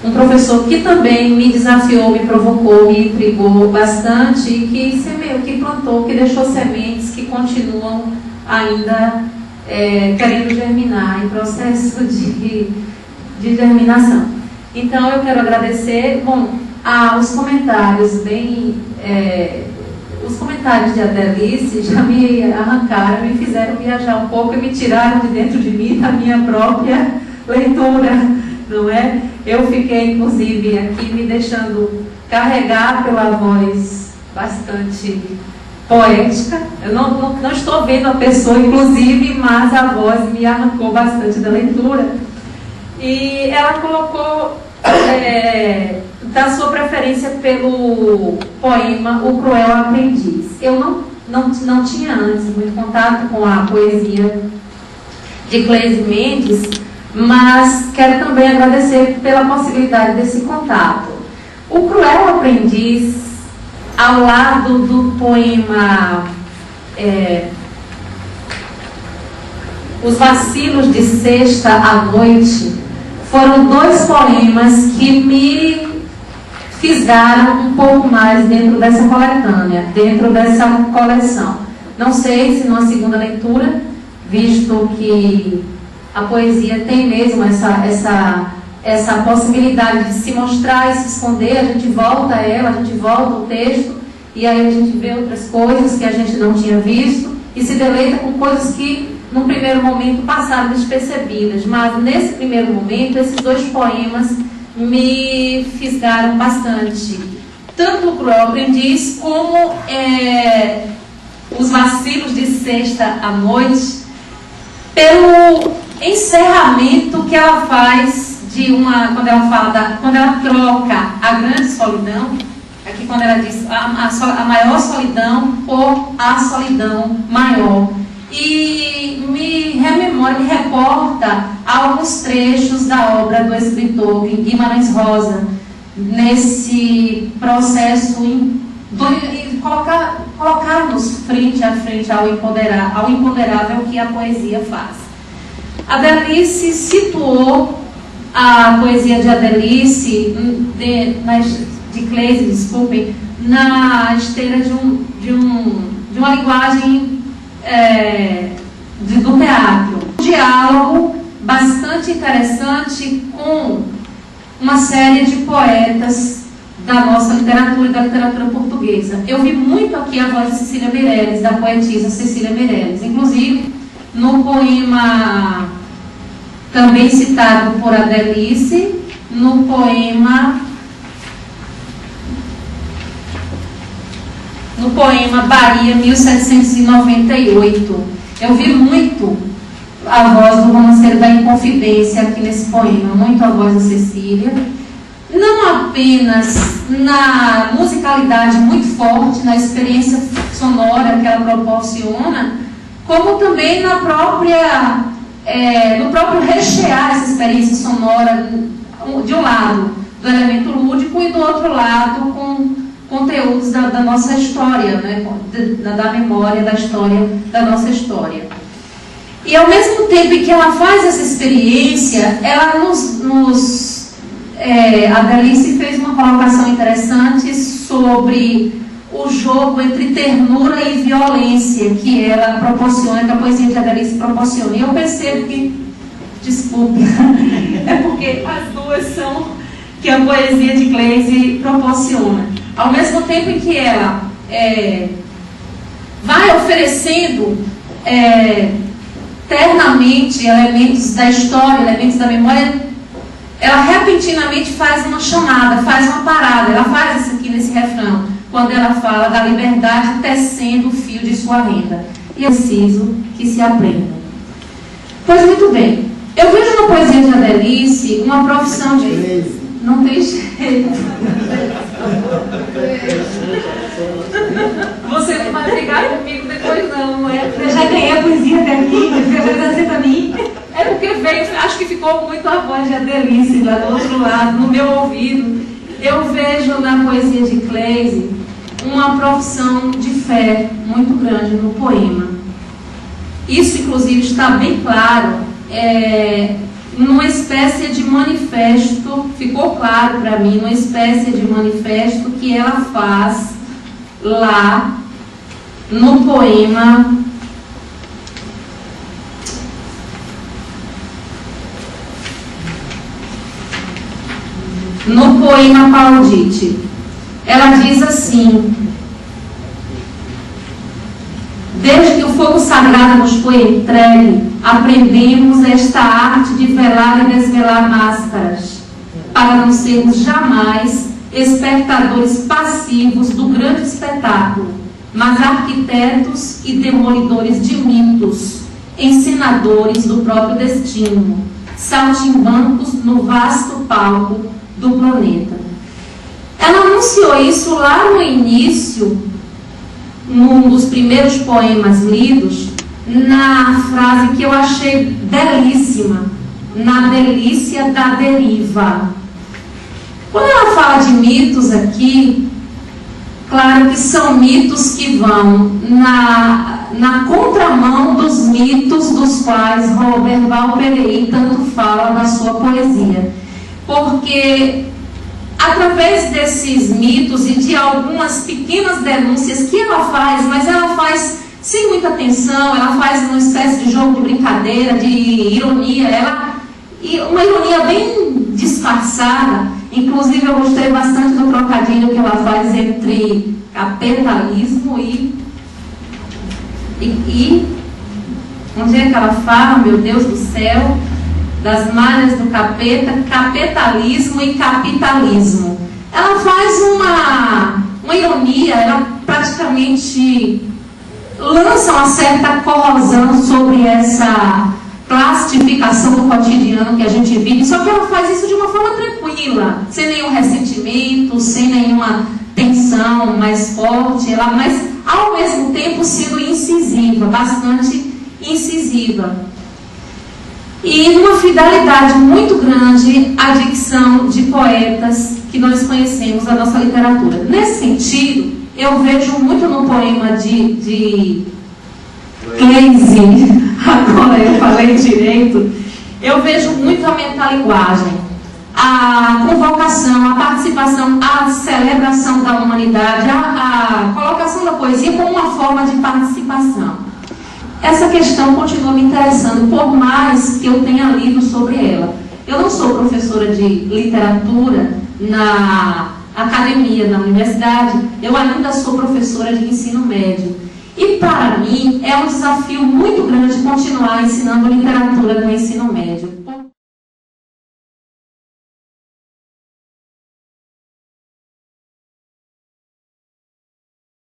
um professor que também me desafiou, me provocou, me intrigou bastante e que semeou, que plantou, que deixou sementes que continuam ainda querendo germinar, em processo de germinação. Então eu quero agradecer, os comentários os comentários de Adelice já me arrancaram, me fizeram viajar um pouco e me tiraram de dentro de mim da minha própria leitura, não é? Eu fiquei, inclusive, aqui me deixando carregar pela voz bastante poética. Eu não estou vendo a pessoa, inclusive, mas a voz me arrancou bastante da leitura. E ela colocou da sua preferência pelo poema O Cruel Aprendiz. Eu não tinha antes muito contato com a poesia de Cleise Mendes, mas quero também agradecer pela possibilidade desse contato. O Cruel Aprendiz, ao lado do poema Os Vacilos de Sexta à Noite, foram dois poemas que me fisgaram um pouco mais dentro dessa coletânea, dentro dessa coleção. Não sei se numa segunda leitura, visto que a poesia tem mesmo essa possibilidade de se mostrar e se esconder, a gente volta a ela, a gente volta ao texto, e aí a gente vê outras coisas que a gente não tinha visto, e se deleita com coisas que, num primeiro momento, passaram despercebidas. Mas, nesse primeiro momento, esses dois poemas me fisgaram bastante. Tanto O Cruel Aprendiz, como Os Vacilos de Sexta à Noite, pelo encerramento que ela faz quando ela troca a grande solidão, aqui quando ela diz a maior solidão por a solidão maior, e me reporta alguns trechos da obra do escritor Guimarães Rosa, nesse processo de colocar-nos frente a frente ao imponderável que a poesia faz. Adelice situou a poesia de Adelice, de Cleise, desculpem, na esteira de uma linguagem do teatro. Um diálogo bastante interessante com uma série de poetas da nossa literatura e da literatura portuguesa. Eu vi muito aqui a voz de Cecília Meirelles, da poetisa Cecília Meirelles, inclusive no poema também citado por Adelice, no poema Bahia, 1798. Eu vi muito a voz do romanceiro da Inconfidência aqui nesse poema, muito a voz da Cecília, não apenas na musicalidade muito forte, na experiência sonora que ela proporciona, como também no próprio rechear essa experiência sonora, de um lado do elemento lúdico e do outro lado com conteúdos da nossa história, né? da memória, da história, da nossa história. E ao mesmo tempo em que ela faz essa experiência, ela a Adelice fez uma colocação interessante sobre o jogo entre ternura e violência que ela proporciona, que a poesia de Adelice proporciona. E eu percebo que, desculpe, é porque as duas são que a poesia de Cleise proporciona. Ao mesmo tempo em que ela vai oferecendo ternamente elementos da história, elementos da memória, ela repentinamente faz uma chamada, faz uma parada. Ela faz isso aqui nesse refrão, quando ela fala da liberdade tecendo o fio de sua renda. E eu preciso que se aprenda. Pois muito bem, eu vejo na poesia de Adelice uma profissão de... Não tem jeito. Você não vai brigar comigo depois não, é? Eu já ganhei a poesia até aqui, você vai trazer para mim. É porque veio, acho que ficou muito a voz de Adelice lá do outro lado, no meu ouvido. Eu vejo na poesia de Cleise uma profissão de fé muito grande no poema. Isso, inclusive, está bem claro numa espécie de manifesto, ficou claro para mim, numa espécie de manifesto que ela faz lá no poema Paudite. Ela diz assim: desde que o fogo sagrado nos foi entregue, aprendemos esta arte de velar e desvelar máscaras, para não sermos jamais espectadores passivos do grande espetáculo, mas arquitetos e demolidores de mitos, ensinadores do próprio destino, saltimbancos no vasto palco do planeta. Ela anunciou isso lá no início, num dos primeiros poemas lidos, na frase que eu achei belíssima: na delícia da deriva. Quando ela fala de mitos aqui, claro que são mitos que vão na contramão dos mitos dos quais Robert Valperei tanto fala na sua poesia. Porque através desses mitos e de algumas pequenas denúncias que ela faz, mas ela faz sem muita atenção, ela faz uma espécie de jogo de brincadeira, de ironia, uma ironia bem disfarçada. Inclusive eu gostei bastante do trocadilho que ela faz entre capitalismo e onde é que ela fala, meu Deus do céu, das malhas do capeta, capitalismo e capitalismo. Ela faz uma ironia, ela praticamente lança uma certa corrosão sobre essa plastificação do cotidiano que a gente vive, só que ela faz isso de uma forma tranquila, sem nenhum ressentimento, sem nenhuma tensão mais forte, mas ao mesmo tempo sendo incisiva, bastante incisiva. E numa fidelidade muito grande à dicção de poetas que nós conhecemos da nossa literatura. Nesse sentido, eu vejo muito no poema de Cleise, agora eu falei direito, eu vejo muito a metalinguagem, a convocação, a participação, a celebração da humanidade, a colocação da poesia como uma forma de participação. Essa questão continua me interessando, por mais que eu tenha lido sobre ela. Eu não sou professora de literatura na academia, na universidade, eu ainda sou professora de ensino médio. E para mim é um desafio muito grande continuar ensinando literatura no ensino médio.